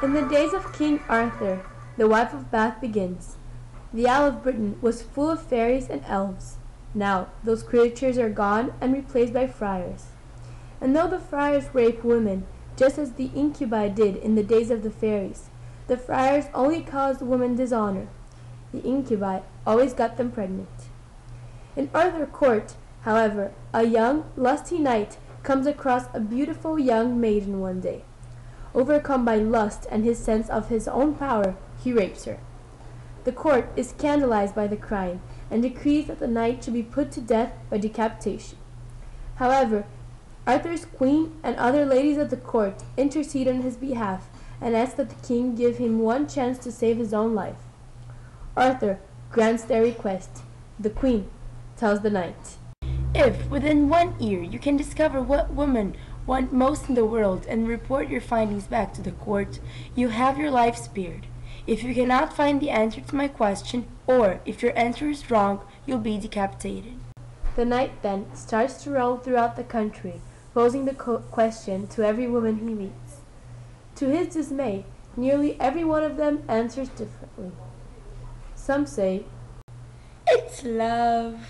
In the days of King Arthur, the wife of Bath begins. The Isle of Britain was full of fairies and elves. Now those creatures are gone and replaced by friars. And though the friars rape women, just as the incubi did in the days of the fairies, the friars only caused women dishonor. The incubi always got them pregnant. In Arthur's court, however, a young, lusty knight comes across a beautiful young maiden one day. Overcome by lust and his sense of his own power, he rapes her. The court is scandalized by the crime and decrees that the knight should be put to death by decapitation. However, Arthur's queen and other ladies of the court intercede on his behalf and ask that the king give him one chance to save his own life. Arthur grants their request. The queen tells the knight, "If within 1 year you can discover what women want most in the world and report your findings back to the court, you have your life spared. If you cannot find the answer to my question, or if your answer is wrong, you'll be decapitated." The knight then starts to roam throughout the country, posing the question to every woman he meets. To his dismay, nearly every one of them answers differently. Some say, "It's love."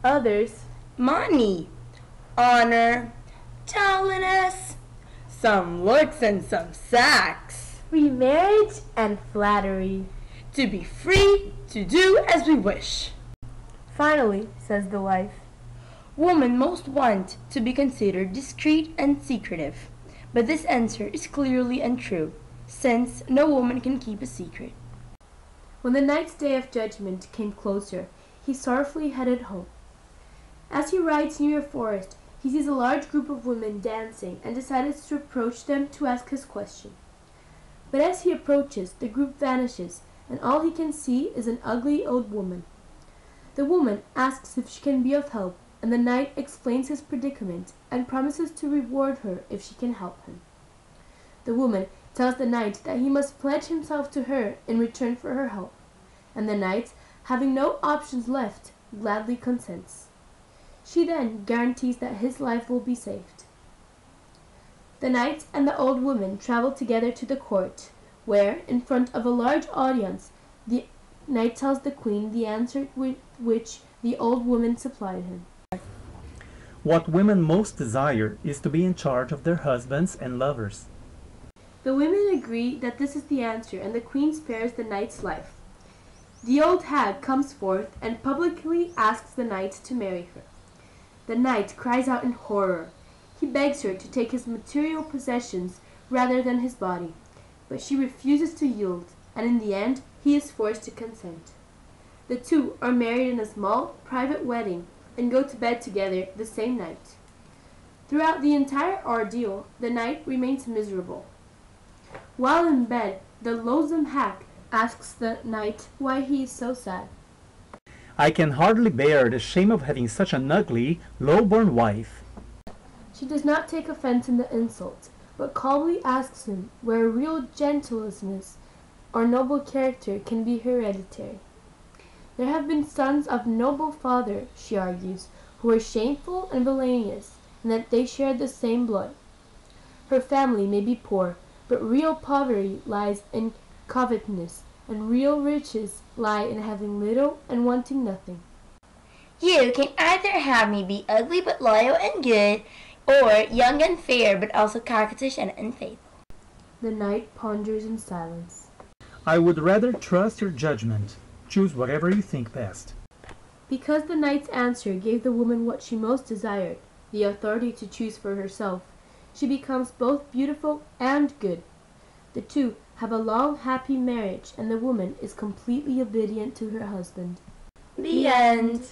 Others, "Money, honor, tallness, some looks and some sex, remarriage and flattery. to be free to do as we wish." Finally, says the wife, Women most want to be considered discreet and secretive, but this answer is clearly untrue, since no woman can keep a secret. when the knight's day of judgment came closer, he sorrowfully headed home. As he rides near a forest, he sees a large group of women dancing and decides to approach them to ask his question. But as he approaches, the group vanishes, and all he can see is an ugly old woman. The woman asks if she can be of help, and the knight explains his predicament and promises to reward her if she can help him. The woman tells the knight that he must pledge himself to her in return for her help, and the knight, having no options left, gladly consents. She then guarantees that his life will be saved. The knight and the old woman travel together to the court, where, in front of a large audience, the knight tells the queen the answer with which the old woman supplied him. What women most desire is to be in charge of their husbands and lovers. The women agree that this is the answer, and the queen spares the knight's life. The old hag comes forth and publicly asks the knight to marry her. The knight cries out in horror. He begs her to take his material possessions rather than his body, but she refuses to yield, and in the end he is forced to consent. The two are married in a small, private wedding and go to bed together the same night. Throughout the entire ordeal, the knight remains miserable. While in bed, the loathsome hag asks the knight why he is so sad. I can hardly bear the shame of having such an ugly, low-born wife. She does not take offense in the insult, but calmly asks him where real gentleness or noble character can be hereditary. There have been sons of noble father, she argues, who were shameful and villainous, and that they shared the same blood. Her family may be poor, but real poverty lies in covetousness, and real riches lie in having little and wanting nothing. You can either have me be ugly but loyal and good, or young and fair but also coquettish and unfaithful." The knight ponders in silence. I would rather trust your judgment. Choose whatever you think best. Because the knight's answer gave the woman what she most desired, the authority to choose for herself, she becomes both beautiful and good. The two have a long, happy marriage, and the woman is completely obedient to her husband. The end.